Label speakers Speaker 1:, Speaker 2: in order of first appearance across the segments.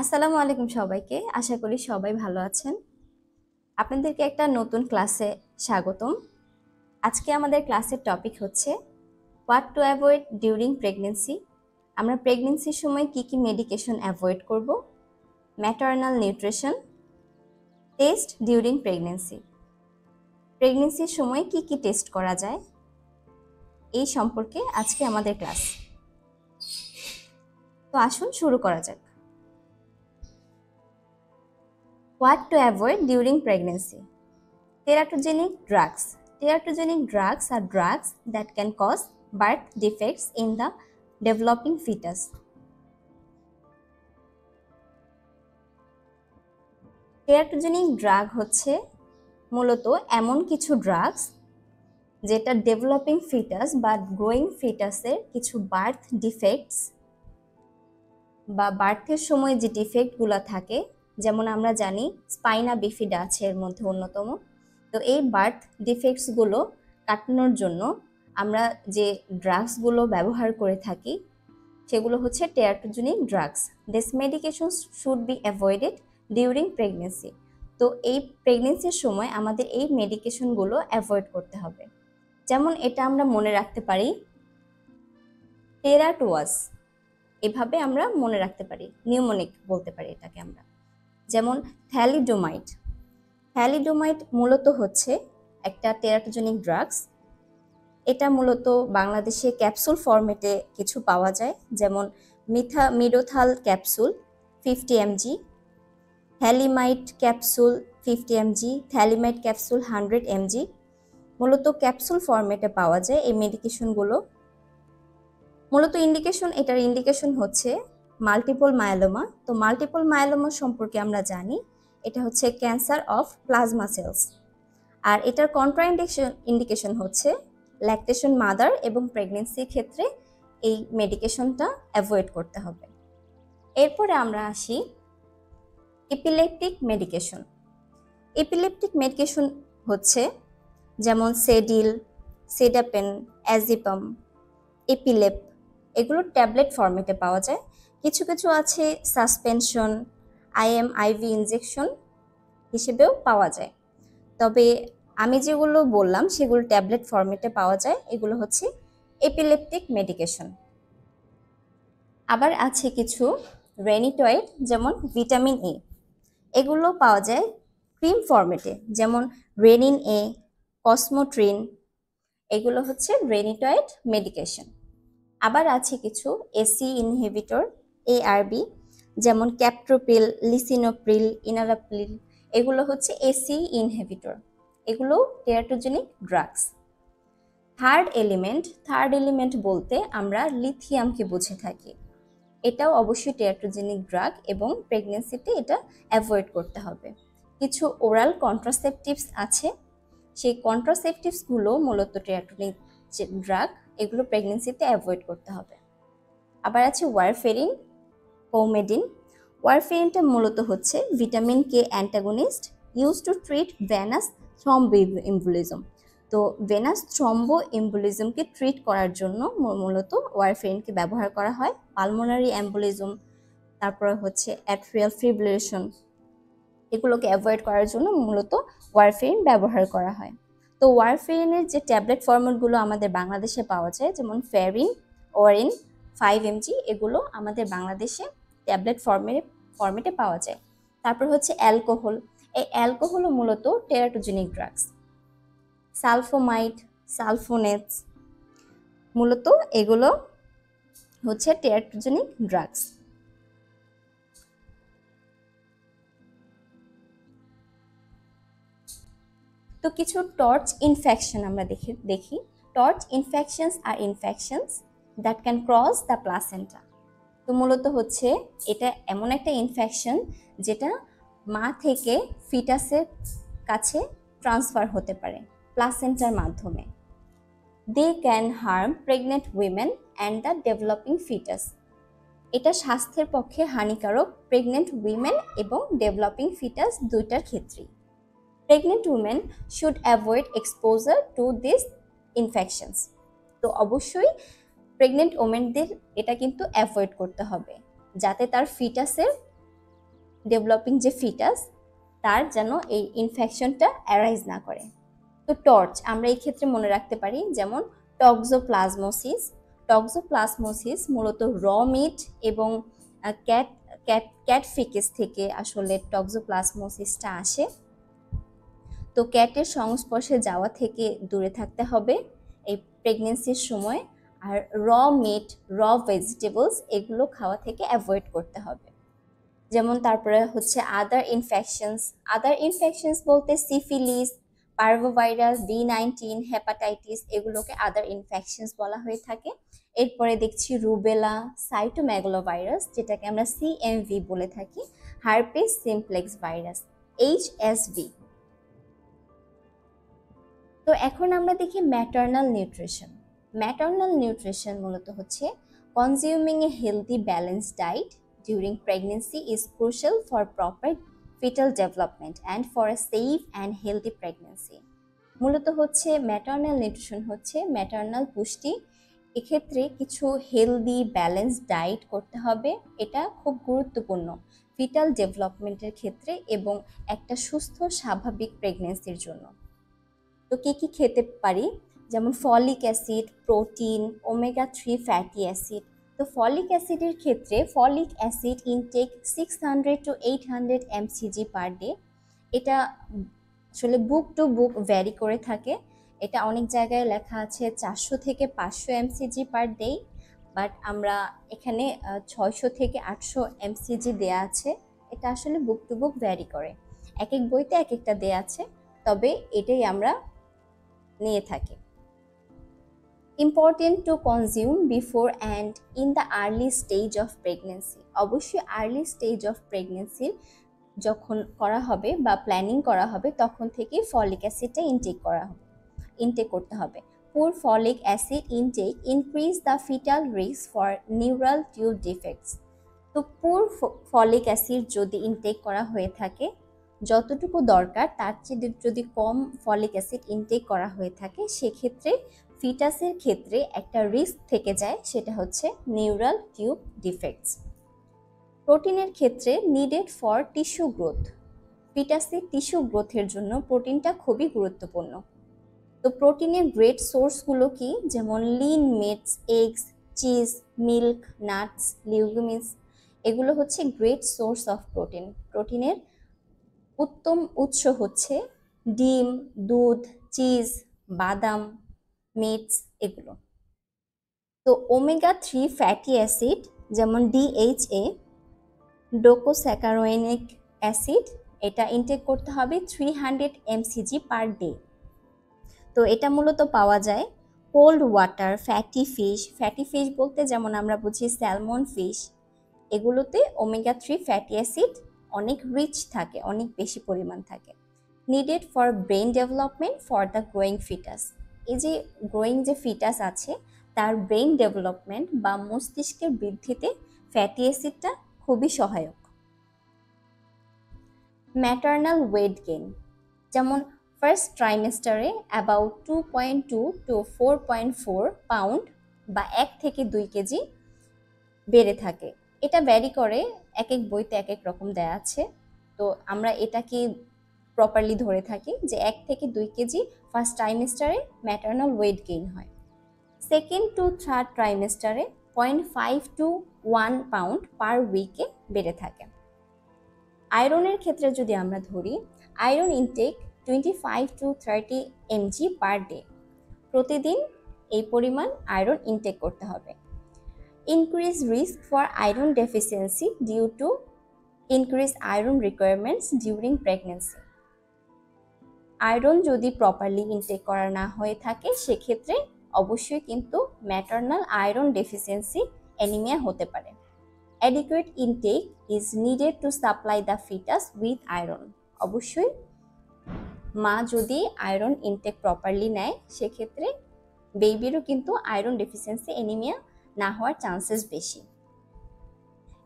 Speaker 1: আসসালামু আলাইকুম সবাইকে। আশা করি সবাই ভালো আছেন। আপনাদেরকে একটা নতুন ক্লাসে স্বাগতম। আজকে আমাদের ক্লাসের টপিক হচ্ছে what to avoid during pregnancy. আমরা প্রেগন্যান্সির সময় কি কি মেডিকেশন অ্যাভয়েড করব, maternal nutrition, test during pregnancy. প্রেগন্যান্সির সময় কি কি টেস্ট করা যায় এই সম্পর্কে আজকে আমাদের ক্লাস। তো আসুন শুরু করা যাক। What to avoid during pregnancy. Teratogenic drugs. Teratogenic drugs are drugs that can cause birth defects in the developing fetus. Teratogenic drug হচ্ছে মূলত এমন কিছু ড্রাগস যেটা ডেভেলপিং ফিটাস বা গ্রোয়িং ফিটাসের কিছু বার্থ ডিফেক্টস বা বার্থের সময় যে ডিফেক্টগুলো থাকে, যেমন আমরা জানি স্পাইনা বিফিডা আছে এর মধ্যে অন্যতম। তো এই বার্থ ডিফেক্টসগুলো কাটানোর জন্য আমরা যে ড্রাগসগুলো ব্যবহার করে থাকি সেগুলো হচ্ছে teratogenic drugs. This medications should be avoided during pregnancy. তো এই প্রেগনেন্সির সময় আমাদের এই মেডিকেশনগুলো অ্যাভয়েড করতে হবে। যেমন এটা আমরা মনে রাখতে পারি টেরাটোয়াস, এভাবে আমরা মনে রাখতে পারি, নিউমোনিক বলতে পারি এটাকে আমরা। যেমন থ্যালিডোমাইড। থ্যালিডোমাইড মূলত হচ্ছে একটা টেরাটোজেনিক ড্রাগস। এটা মূলত বাংলাদেশে ক্যাপসুল ফরম্যাটে কিছু পাওয়া যায়, যেমন মিডোথাল ক্যাপসুল 50 mg, থ্যালিমাইড ক্যাপসুল 50 mg, থ্যালিমাইড ক্যাপসুল 100 mg। মূলত ক্যাপসুল ফরম্যাটে পাওয়া যায় এই মেডিকেশনগুলো। মূলত এটার ইন্ডিকেশন হচ্ছে মাল্টিপল মায়োলোমা। তো মাল্টিপল মায়োলোমা সম্পর্কে আমরা জানি এটা হচ্ছে ক্যান্সার অফ প্লাজমা সেলস। আর এটার ইন্ডিকেশন হচ্ছে ল্যাকটেশন মাদার এবং প্রেগনেন্সির ক্ষেত্রে এই মেডিকেশনটা অ্যাভয়েড করতে হবে। এরপরে আমরা আসি এপিলেপটিক মেডিকেশন। এপিলেপটিক মেডিকেশন হচ্ছে যেমন সেডিল, সেডাপেন, অ্যাজিপাম, এপিলেপ, এগুলো ট্যাবলেট ফরম্যাটে পাওয়া যায়। কিছু কিছু আছে সাসপেনশন, আইভি ইনজেকশন হিসেবেও পাওয়া যায়। তবে আমি যেগুলো বললাম সেগুলো ট্যাবলেট ফরম্যাটে পাওয়া যায়, এগুলো হচ্ছে এপিলেপটিক মেডিকেশন। আবার আছে কিছু রেনিটয়েড, যেমন ভিটামিন এ, এগুলো পাওয়া যায় ক্রিম ফরম্যাটে, যেমন রেনিন এ, কসমোট্রিন, এগুলো হচ্ছে রেনিটয়েড মেডিকেশন। আবার আছে কিছু এসি ইনহিবিটর, এআরবি, যেমন ক্যাপটোপ্রিল, লিসিনোপ্রিল, ইনারাপ্রিল, এগুলো হচ্ছে এসি ইনহিবিটর, এগুলো টেরাটোজেনিক ড্রাগস। থার্ড এলিমেন্ট বলতে আমরা লিথিয়ামকে বুঝে থাকি। এটাও অবশ্যই টেরাটোজেনিক ড্রাগ এবং প্রেগনেন্সিতে এটা অ্যাভয়েড করতে হবে। কিছু ওরাল কন্ট্রাসেপটিভস আছে, সেই কন্ট্রাসেপটিভসগুলো মূলত টেরাটোজেনিক ড্রাগ, এগুলো প্রেগনেন্সিতে অ্যাভয়েড করতে হবে। আবার আছে ওয়ারফেরিন, পৌমেডিন। ওয়ারফেরিনটা মূলত হচ্ছে vitamin K antagonist, use to treat venous thromboembolism. তো ভেনাস থ্রম্বো এম্বলিজমকে ট্রিট করার জন্য মূলত ওয়ারফেরিনকে ব্যবহার করা হয়। পালমোনারি এম্বলিজম, তারপরে হচ্ছে অ্যাট্রিয়াল ফিব্রিলেশন, এগুলোকে অ্যাভয়েড করার জন্য মূলত ওয়ারফেরিন ব্যবহার করা হয়। তো ওয়ারফেরিনের যে ট্যাবলেট ফর্মেটগুলো আমাদের বাংলাদেশে পাওয়া যায়, যেমন ফেরিন, ওয়ারিন 5 mg, এগুলো আমাদের বাংলাদেশে ট্যাবলেট ফর্মেটে পাওয়া যায়। তারপর হচ্ছে অ্যালকোহল। এই অ্যালকোহলও মূলত টেরাটোজেনিক ড্রাগস। সালফোমাইড, সালফোনেটস, মূলত এগুলো হচ্ছে টেরাটোজেনিক ড্রাগস। তো কিছু টর্চ ইনফেকশন আমরা দেখি। টর্চ ইনফেকশনস আর infections that can cross the placenta. তো মূলত হচ্ছে এটা এমন একটা ইনফেকশন যেটা মা থেকে ফিটাসের কাছে ট্রান্সফার হতে পারে প্লাসেন্টার মাধ্যমে। They can harm pregnant women and the developing fetus. এটা স্বাস্থ্যের পক্ষে হানিকারক প্রেগনেন্ট উইমেন এবং ডেভেলপিং ফিটাস দুইটার ক্ষেত্রেই। Pregnant women should avoid exposure to this infections. তো অবশ্যই প্রেগনেন্ট ওমেনদের এটা কিন্তু অ্যাভয়েড করতে হবে, যাতে তার ফিটাসের ডেভেলপিং যে ফিটাস তার যেন এই ইনফেকশনটা অ্যারাইজ না করে। তো টর্চ আমরা এই ক্ষেত্রে মনে রাখতে পারি, যেমন টক্সোপ্লাজমোসিস। টক্সোপ্লাজমোসিস মূলত র মিট এবং ক্যাট ক্যাট ক্যাট ফিকেস থেকে আসলে টক্সোপ্লাজমোসিসটা আসে। তো ক্যাটের সংস্পর্শে যাওয়া থেকে দূরে থাকতে হবে এই প্রেগনেন্সির সময়। আর র মিট, র ভেজিটেবলস এগুলো খাওয়া থেকে অ্যাভয়েড করতে হবে। যেমন তারপরে হচ্ছে আদার ইনফেকশনস বলতে সিফিলিস, পার্ভোভাইরাস, B19, হেপাটাইটিস, এগুলোকে আদার ইনফেকশনস বলা হয়ে থাকে। এরপরে দেখছি রুবেলা, সাইটোমেগালোভাইরাস যেটাকে আমরা CMV বলে থাকি, হার্পিস সিমপ্লেক্স ভাইরাস, HSV। তো এখন আমরা দেখি ম্যাটার্নাল নিউট্রিশন। ম্যাটার্নাল নিউট্রিশন মূলত হচ্ছে consuming A healthy balanced diet during pregnancy is crucial for proper fetal development and for a safe and healthy pregnancy. মূলত হচ্ছে ম্যাটার্নাল নিউট্রিশন হচ্ছে ম্যাটার্নাল পুষ্টি। এক্ষেত্রে কিছু হেলদি ব্যালেন্সড ডায়েট করতে হবে, এটা খুব গুরুত্বপূর্ণ ফিটাল ডেভেলপমেন্টের ক্ষেত্রে এবং একটা সুস্থ স্বাভাবিক প্রেগনেন্সির জন্য। তো কি কি খেতে পারি, যেমন folic acid, protein, omega three fatty acid. তো ফলিক অ্যাসিডের ক্ষেত্রে folic acid intake 600 to 800 mcg per day. এটা আসলে বুক টু বুক ভ্যারি করে থাকে। এটা অনেক জায়গায় লেখা আছে 400 থেকে 500 mcg পার ডে, বাট আমরা এখানে 600 থেকে 800 mcg দেয়া আছে। এটা আসলে বুক টু বুক ভ্যারি করে, এক এক বইতে এক একটা দেয়া আছে, তবে এটাই আমরা নিয়ে থাকি। Important to consume before and in the early stage of pregnancy. অবশ্যই আর্লি স্টেজ অফ প্রেগনেন্সির যখন করা হবে বা প্ল্যানিং করা হবে তখন থেকে ফলিক অ্যাসিডটা ইনটেক করতে হবে। Poor folic acid intake increase the fetal risk for neural tube defects. তো পুর ফলিক অ্যাসিড যদি ইনটেক করা হয়ে থাকে, যতটুকু দরকার তার চেয়ে যদি কম ফলিক অ্যাসিড ইনটেক করা হয়ে থাকে, সেক্ষেত্রে ফিটাসের ক্ষেত্রে একটা রিস্ক থেকে যায়, সেটা হচ্ছে নিউরাল টিউব ডিফেক্টস। প্রোটিনের ক্ষেত্রে নিডেড ফর টিস্যু গ্রোথ। ফিটাসের টিস্যু গ্রোথের জন্য প্রোটিনটা খুবই গুরুত্বপূর্ণ। তো প্রোটিনের গ্রেট সোর্সগুলো কি, যেমন lean meats, eggs, cheese, milk, nuts, legumes, এগুলো হচ্ছে গ্রেট সোর্স অফ প্রোটিন। প্রোটিনের উত্তম উৎস হচ্ছে ডিম, দুধ, চিজ, বাদাম, মিটস, এগুলো। তো ওমেগা-3 ফ্যাটি অ্যাসিড যেমন DHA, ডোকোস্যাকারোয়েনিক অ্যাসিড, এটা ইনটেক করতে হবে 300 mcg পার ডে। তো এটা মূলত পাওয়া যায় কোল্ড ওয়াটার, ফ্যাটি ফিশ বলতে যেমন আমরা বুঝি স্যালমন ফিশ, এগুলোতে ওমেগা-3 ফ্যাটি অ্যাসিড অনেক রিচ থাকে, অনেক বেশি পরিমাণ থাকে। Needed for brain development for the growing fetus. এই যে গ্রোয়িং যে ফিটাস আছে তার ব্রেন ডেভেলপমেন্ট বা মস্তিষ্কের বৃদ্ধিতে ফ্যাটি অ্যাসিডটা খুবই সহায়ক। ম্যাটার্নাল ওয়েট গেইন, যেমন ফার্স্ট ট্রাইমেস্টারে অ্যাবাউট 2.2 to 4.4 পাউন্ড বা 1 থেকে 2 কেজি বেড়ে থাকে। এটা ভ্যারি করে, এক এক বইতে এক এক রকম দেয়া আছে। তো আমরা এটাকে প্রপারলি ধরে থাকি যে 1 থেকে 2 কেজি ফার্স্ট ট্রাইমেস্টারে ম্যাটার্নাল ওয়েট গেইন হয়। সেকেন্ড টু থার্ড ট্রাইমেস্টারে 0.5 to 1 পাউন্ড পার উইকে বেড়ে থাকে। আয়রনের ক্ষেত্রে যদি আমরা ধরি, iron intake 25 to 30 mg per day. প্রতিদিন এই পরিমাণ আয়রন ইনটেক করতে হবে। Increase risk for iron deficiency due to increase iron requirements during pregnancy. Iron যদি প্রপারলি ইনটেক করা না হয়ে থাকে, সেক্ষেত্রে অবশ্যই কিন্তু ম্যাটার্নাল আয়রন ডেফিসিয়েন্সি অ্যানিমিয়া হতে পারে। Adequate intake is needed to supply the fetus with iron. অবশ্যই মা যদি আয়রন ইনটেক প্রপারলি নেয়, সেক্ষেত্রে বেবিরও কিন্তু আয়রন ডেফিসিয়েন্সি অ্যানিমিয়া না হওয়ার চান্সেস বেশি।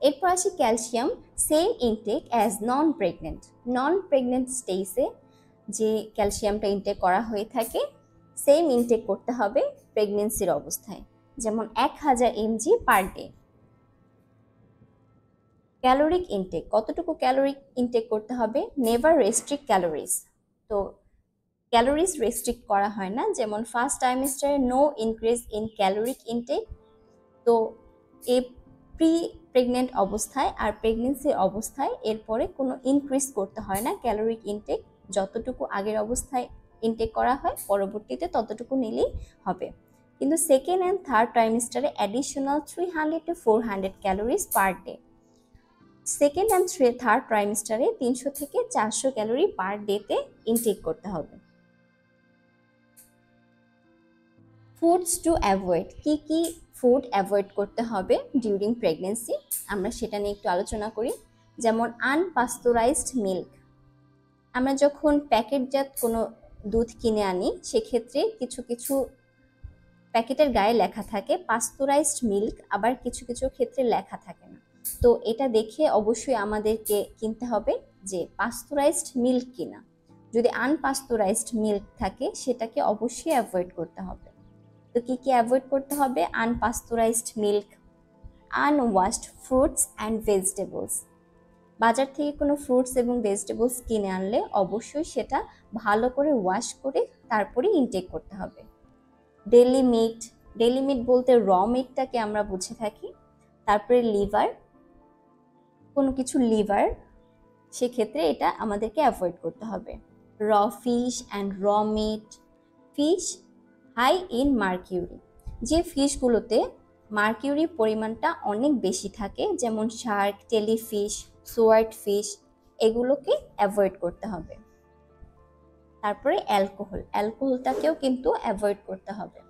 Speaker 1: এরপর আসি calcium, same intake as non pregnant স্টেজে যে ক্যালসিয়ামটা ইনটেক করা হয়ে থাকে, সেম ইনটেক করতে হবে প্রেগনেন্সির অবস্থায়, যেমন 1000 mg per day. Caloric intake, কতটুকু ক্যালোরিক ইনটেক করতে হবে? Never restrict calories. তো ক্যালোরিজ রেস্ট্রিক্ট করা হয় না, যেমন ফার্স্ট ট্রাইমেস্টারে no increase in caloric intake. তো এই প্রি প্রেগনেন্ট অবস্থায় আর প্রেগনেন্সি অবস্থায় এরপরে কোনো ইনক্রিজ করতে হয় না ক্যালোরিক ইনটেক, যতটুকু আগের অবস্থায় ইনটেক করা হয় পরবর্তীতে ততটুকু নিলেই হবে। কিন্তু সেকেন্ড অ্যান্ড থার্ড ট্রাইমেস্টারে additional 300 to 400 calories per day. Second and third ট্রাইমেস্টারে 300 থেকে 400 ক্যালোরি পার ডেতে ইনটেক করতে হবে। ফুডস টু অ্যাভয়েড, কি কি ফুড অ্যাভয়েড করতে হবে ডিউরিং প্রেগনেন্সি, আমরা সেটা নিয়ে একটু আলোচনা করি। যেমন আনপাস্তুরাইজড মিল্ক, আমরা যখন প্যাকেটজাত কোনো দুধ কিনে আনি সেক্ষেত্রে কিছু কিছু প্যাকেটের গায়ে লেখা থাকে পাস্তুরাইজড মিল্ক, আবার কিছু কিছু ক্ষেত্রে লেখা থাকে না। তো এটা দেখে অবশ্যই আমাদেরকে কিনতে হবে যে পাস্তুরাইজড মিল্ক কিনা। যদি আনপাস্তুরাইজড মিল্ক থাকে সেটাকে অবশ্যই অ্যাভয়েড করতে হবে। তো কি কি অ্যাভয়েড করতে হবে? আনপাস্তুরাইজড মিল্ক, আনওয়াশড ফ্রুটস অ্যান্ড ভেজিটেবলস, বাজার থেকে কোনো ফ্রুটস এবং ভেজিটেবলস কিনে আনলে অবশ্যই সেটা ভালো করে ওয়াশ করে তারপরে ইনটেক করতে হবে। ডেলি মিট, ডেলি মিট বলতে র মিটটাকে আমরা বুঝে থাকি। তারপরে লিভার, কোনো কিছু লিভার, সেক্ষেত্রে এটা আমাদেরকে অ্যাভয়েড করতে হবে। Raw fish and raw meat, fish high in mercury, যে ফিশগুলোতে মার্কিউরির পরিমাণটা অনেক বেশি থাকে, যেমন শার্ক, টেলিফিশ, সোয়ার্ট ফিশ, এগুলোকে অ্যাভয়েড করতে হবে। তারপরে অ্যালকোহল, অ্যালকোহলটাকেও কিন্তু অ্যাভয়েড করতে হবে।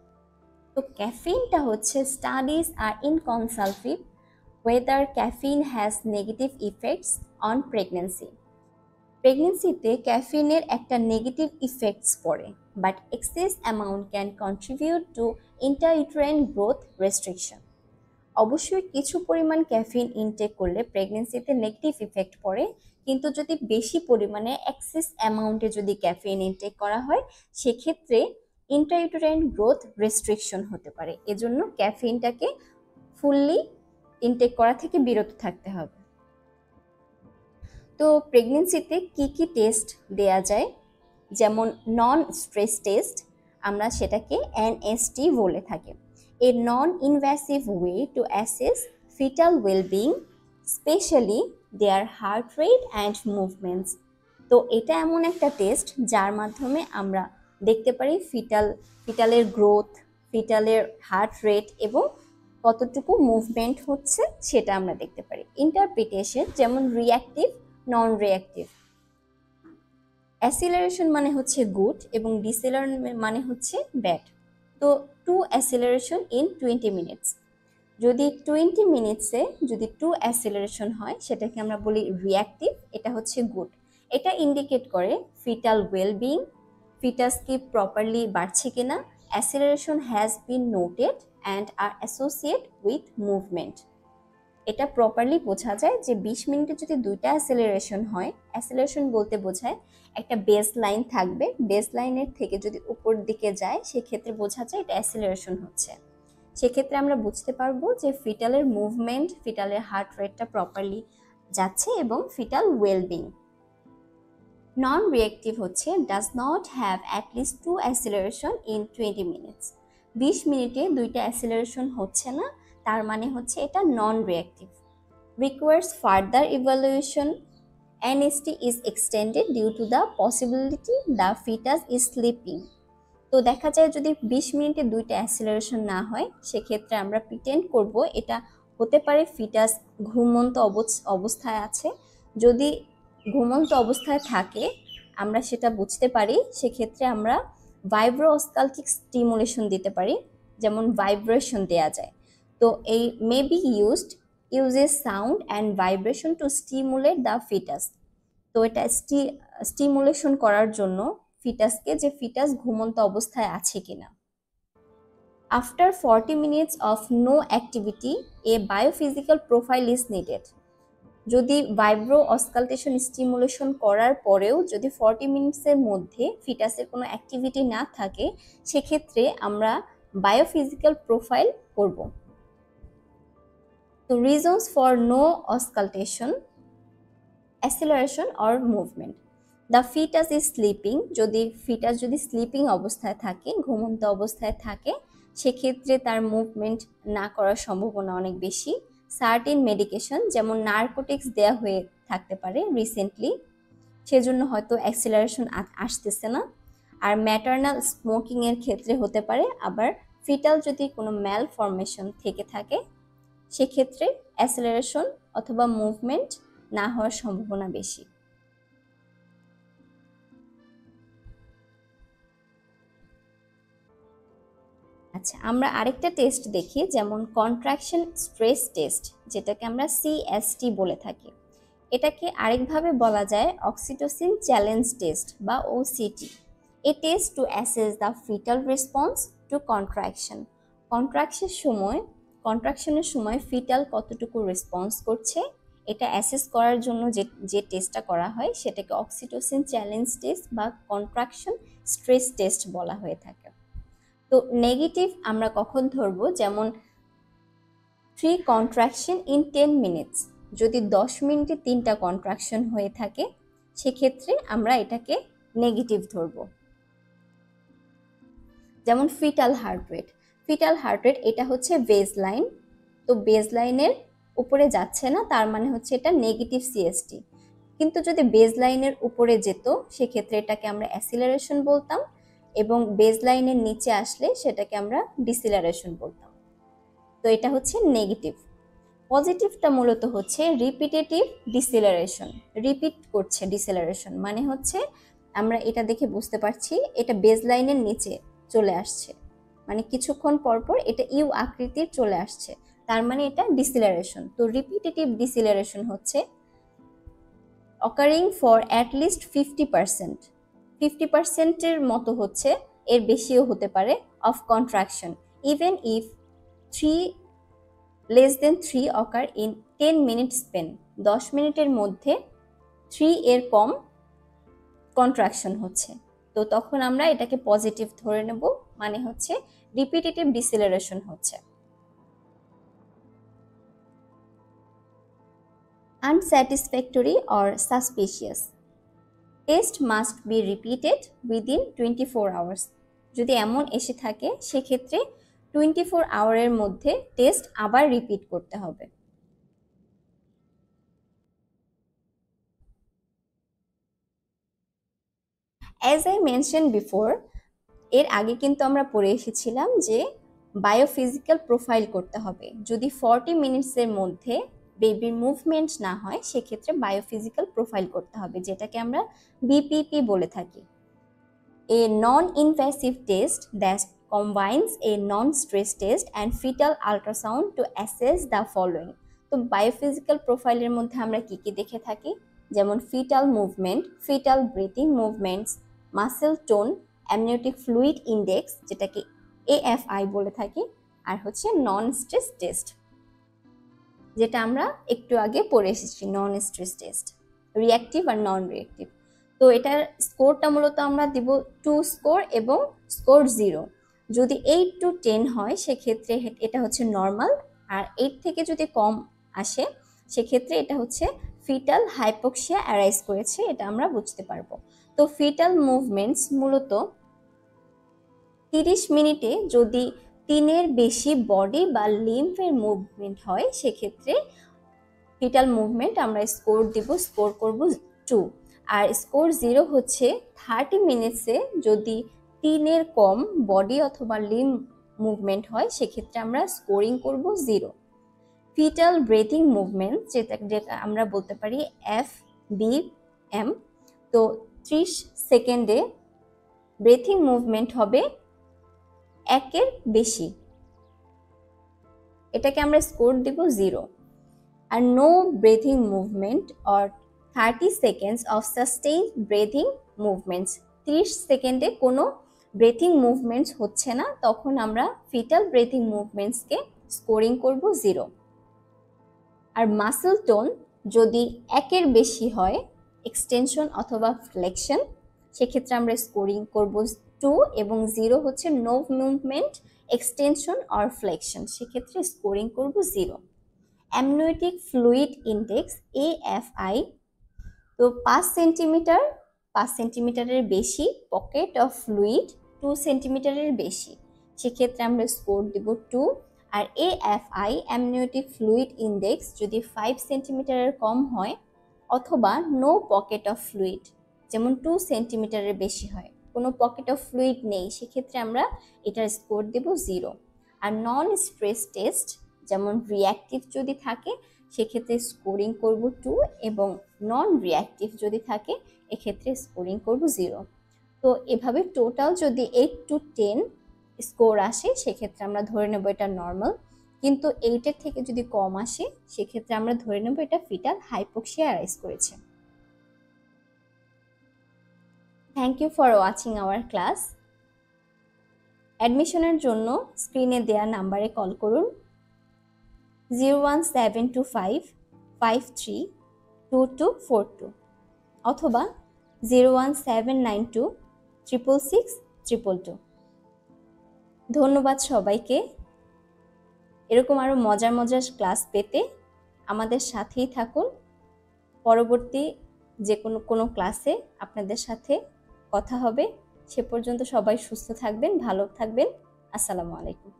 Speaker 1: তো ক্যাফিনটা হচ্ছে, studies are inconclusive whether caffeine has negative effects on pregnancy. প্রেগনেন্সিতে ক্যাফিনের একটা নেগেটিভ ইফেক্টস পড়ে, but excess amount can contribute to intrauterine growth restriction. অবশ্যই কিছু পরিমাণ ক্যাফিন ইনটেক করলে প্রেগনেন্সিতে নেগেটিভ ইফেক্ট পড়ে, কিন্তু যদি বেশি পরিমাণে এক্সেস অ্যামাউন্টে যদি ক্যাফিন ইনটেক করা হয় সেক্ষেত্রে ইন্টারইউটেরাইন গ্রোথ রেস্ট্রিকশন হতে পারে। এজন্য ক্যাফিনটাকে ফুললি ইনটেক করা থেকে বিরত থাকতে হবে। তো প্রেগনেন্সিতে কি কি টেস্ট দেয়া যায়? যেমন নন স্ট্রেস টেস্ট, আমরা সেটাকে NST বলে থাকি। A non invasive way to assess fetal wellbeing, specially their heart rate and movements. তো এটা এমন একটা টেস্ট যার মাধ্যমে আমরা দেখতে পারি ফিটালের গ্রোথ, ফিটালের হার্ট রেট এবং কতটুকু মুভমেন্ট হচ্ছে সেটা আমরা দেখতে পারি। ইন্টারপ্রিটেশন, যেমন রিঅ্যাক্টিভ, নন রিঅ্যাক্টিভ। অ্যাসিলারেশন মানে হচ্ছে গুড এবং ডিসেলারেশন মানে হচ্ছে ব্যাড। তো 2 অ্যাসিলারেশন ইন 20 মিনিটস, যদি 20 মিনিটসে যদি 2 অ্যাসিলারেশন হয় সেটাকে আমরা বলি রিঅ্যাক্টিভ, এটা হচ্ছে গুড। এটা ইন্ডিকেট করে ফিটাল ওয়েলবিং, ফিটাস কি প্রপারলি বাড়ছে কিনা, acceleration has been noted and are associate with movement. এটা প্রপারলি বোঝা যায় যে 20 মিনিটে যদি 2টা অ্যাসেলারেশন হয়, অ্যাসেলারেশন বলতে বোঝায় একটা বেস লাইন থাকবে, বেস লাইনের থেকে যদি উপর দিকে যায় সেক্ষেত্রে বোঝা যায় এটা অ্যাসেলারেশন হচ্ছে। সেক্ষেত্রে আমরা বুঝতে পারবো যে ফিটালের মুভমেন্ট, ফিটালের হার্ট রেটটা প্রপারলি যাচ্ছে এবং ফিটাল ওয়েলবিং। নন রিঅ্যাক্টিভ হচ্ছে does not have at least 2 acceleration in 20 minutes, 20 মিনিটে 2টা অ্যাসেলারেশন হচ্ছে না, তার মানে হচ্ছে এটা non reactive. Requires further evaluation, NST is extended due to the possibility the fetus is sleeping। তো দেখা যায় যদি 20 মিনিটে 2টা অ্যাসেলারেশন না হয় সেক্ষেত্রে আমরা প্রিটেন্ড করব এটা হতে পারে ফিটাস ঘুমন্ত অবস্থায় আছে। যদি ঘুমন্ত অবস্থায় থাকে আমরা সেটা বুঝতে পারি, সেক্ষেত্রে আমরা ভাইব্রোস্কালটিক স্টিমুলেশন দিতে পারি, যেমন ভাইব্রেশন দেয়া যায়। তো এই may be uses sound and vibration to stimulate the fetus। তো এটা স্টিমুলেশন করার জন্য ফিটাসকে, যে ফিটাস ঘুমন্ত অবস্থায় আছে কিনা। After 40 minutes of no activity a biophysical profile is needed. যদি ভাইব্রো অস্কালটেশন স্টিমুলেশন করার পরেও যদি 40 মিনিটসের মধ্যে ফিটাসের কোনো অ্যাক্টিভিটি না থাকে সেক্ষেত্রে আমরা বায়োফিজিক্যাল প্রোফাইল করব। তো reasons for no auscultation, acceleration or movement. The fetus is sleeping, যদি ফিটাস যদি স্লিপিং অবস্থায় থাকে, ঘুমন্ত অবস্থায় থাকে, সেক্ষেত্রে তার মুভমেন্ট না করার সম্ভাবনা অনেক বেশি। সার্টিন মেডিকেশন যেমন নার্কোটিক্স দেয়া হয়ে থাকতে পারে রিসেন্টলি, সেজন্য হয়তো অ্যাক্সিলারেশন আসতেছে না। আর ম্যাটার্নাল স্মোকিং এর ক্ষেত্রে হতে পারে। আবার ফিটাল যদি কোনো ম্যাল ফরমেশন থেকে থাকে, সেক্ষেত্রে অ্যাসিলারেশন অথবা মুভমেন্ট না হওয়ার সম্ভাবনা বেশি। আচ্ছা, আমরা আরেকটা টেস্ট দেখি, যেমন কন্ট্রাকশন স্ট্রেস টেস্ট, যেটাকে আমরা সিএসটি বলে থাকি। এটাকে আরেকভাবে বলা যায় অক্সিটোসিন চ্যালেঞ্জ টেস্ট বা OCT. A test to assess the fetal response to contraction. কন্ট্রাকশনের সময় ফিটাল কতটুকু রেসপন্স করছে, এটা অ্যাসেস করার জন্য যে টেস্টটা করা হয় সেটাকে অক্সিটোসিন চ্যালেঞ্জ টেস্ট বা কন্ট্রাকশন স্ট্রেস টেস্ট বলা হয়ে থাকে। তো নেগেটিভ আমরা কখন ধরবো, যেমন 3 কন্ট্রাকশন ইন 10 মিনিটস, যদি 10 মিনিটে 3টা কন্ট্রাকশন হয়ে থাকে, সেক্ষেত্রে আমরা এটাকে নেগেটিভ ধরবো। যেমন ফিটাল হার্ট রেট এটা হচ্ছে বেজ লাইন, তো বেজ লাইনের উপরে যাচ্ছে না, তার মানে হচ্ছে এটা নেগেটিভ সিএসটি। কিন্তু যদি বেজ লাইনের উপরে যেত, সেক্ষেত্রে এটাকে আমরা অ্যাসিলারেশন বলতাম, এবং বেজ লাইনের নিচে আসলে সেটাকে আমরা ডিসিলারেশন বলতাম। তো এটা হচ্ছে নেগেটিভ। পজিটিভটা মূলত হচ্ছে রিপিটেটিভ ডিসিলারেশন, রিপিট করছে ডিসিলারেশন, মানে হচ্ছে আমরা এটা দেখে বুঝতে পারছি এটা বেজ লাইনের নিচে চলে আসছে, মানে কিছুক্ষণ পরপর এটা ইউ আকৃতির চলে আসছে, তার মানে এটা ডিসিলারেশন। তো রিপিটেটিভ ডিসিলারেশন হচ্ছে অকারিং ফর অ্যাট লিস্ট 50%, 50%-এর মতো হচ্ছে, এর বেশিও হতে পারে, of contraction even if 3 occur in 10 minute Spain. 10 মিনিটের মধ্যে 3 এর কম কন্ট্রাকশন হচ্ছে, তো তখন আমরা এটাকে পজিটিভ ধরে নেব, মানে হচ্ছে রিপিটেটিভ ডিসিলারেশন হচ্ছে। আনস্যাটিসফ্যাক্টরি or suspicious, test must be repeated within 24 hours. যদি এমন এসে থাকে, সেক্ষেত্রে 24 আওয়ারের মধ্যে টেস্ট আবার রিপিট করতে হবে। অ্যাজ আই মেনশন বিফোর, এর আগে কিন্তু আমরা পড়ে এসেছিলাম যে বায়োফিজিক্যাল প্রোফাইল করতে হবে। যদি 40 মিনিটসের মধ্যে বেবির মুভমেন্ট না হয়, সেক্ষেত্রে বায়োফিজিক্যাল প্রোফাইল করতে হবে, যেটাকে আমরা বিপিপি বলে থাকি। A non invasive test that combines a non-stress test and fetal ultrasound to assess the following। তো বায়োফিজিক্যাল প্রোফাইলের মধ্যে আমরা কি কি দেখে থাকি, যেমন fetal movement, fetal breathing movements, muscle tone, amniotic fluid index, যেটাকে এএফআই বলে থাকি, আর হচ্ছে নন স্ট্রেস টেস্ট, যেটা আমরা একটু আগে পড়ে এসেছি, নন স্ট্রেস টেস্ট, রিঅ্যাক্টিভ আর নন রিঅ্যাক্টিভ। তো এটার স্কোরটা মূলত আমরা দিব 2 স্কোর এবং স্কোর 0। যদি 8 to 10 হয়, সেক্ষেত্রে এটা হচ্ছে নর্মাল, আর 8 থেকে যদি কম আসে, সেক্ষেত্রে এটা হচ্ছে ফিটাল হাইপোক্সিয়া অ্যারাইজ করেছে, এটা আমরা বুঝতে পারবো। তো ফিটাল মুভমেন্টস মূলত 30 মিনিটে যদি 3-এর বেশি বডি বা লিম্ফের মুভমেন্ট হয়, সেক্ষেত্রে ফিটাল মুভমেন্ট আমরা স্কোর করব 2। আর স্কোর 0 হচ্ছে 30 মিনিটসে যদি 3-এর কম বডি অথবা লিম্ফ মুভমেন্ট হয়, সেক্ষেত্রে আমরা স্কোরিং করব 0। ফিটাল ব্রিথিং মুভমেন্ট, যেটা আমরা বলতে পারি FBM, তো 30 সেকেন্ডে ব্রিথিং মুভমেন্ট হবে 1-এর বেশি, এটাকে আমরা স্কোর দিব 0। আর no breathing movement or 30 seconds of sustain breathing movements, 30 সেকেন্ডে কোনো ব্রিথিং মুভমেন্টস হচ্ছে না, তখন আমরা ফিটাল ব্রিথিং মুভমেন্টসকে স্কোরিং করব 0। আর মাসেল টোন যদি 1-এর বেশি হয়, এক্সটেনশন অথবা ফ্লেকশন, সেক্ষেত্রে আমরা স্কোরিং করব 2, এবং 0 হচ্ছে no movement, extension or flexion, সেক্ষেত্রে স্কোরিং করব 0। Amniotic fluid index AFI। তো 5 সেন্টিমিটারের বেশি, পকেট অফ ফ্লুইড 2 সেন্টিমিটারের বেশি, সেক্ষেত্রে আমরা স্কোর দেব 2। আর AFI অ্যামনিওটিক ফ্লুইড ইন্ডেক্স যদি 5 সেন্টিমিটারের কম হয় অথবা নো পকেট অফ ফ্লুইড, যেমন 2 সেন্টিমিটারের বেশি হয়, কোনো পকেট অফ ফ্লুইড নেই, সেক্ষেত্রে আমরা এটার স্কোর দেব 0। আর নন স্ট্রেস টেস্ট যেমন রিঅ্যাক্টিভ যদি থাকে সেক্ষেত্রে স্কোরিং করব 2, এবং নন রিঅ্যাক্টিভ যদি থাকে এক্ষেত্রে স্কোরিং করব 0। তো এভাবে টোটাল যদি 8 to 10 স্কোর আসে সেক্ষেত্রে আমরা ধরে নেব এটা নর্মাল, কিন্তু 8-এর থেকে যদি কম আসে সেক্ষেত্রে আমরা ধরে নেব এটা ফিটাল হাইপোক্সিয়া অ্যারাইজ করেছে। Thank you for watching our class. অ্যাডমিশনের জন্য স্ক্রিনে দেওয়া নাম্বারে কল করুন 01725532242 অথবা 01792666622। ধন্যবাদ সবাইকে। এরকম আরো মজার মজার ক্লাস পেতে আমাদের সাথেই থাকুন। পরবর্তী যে কোনো ক্লাসে আপনাদের সাথে কথা হবে। সে পর্যন্ত সবাই সুস্থ থাকবেন, ভালো থাকবেন। আসসালামু আলাইকুম।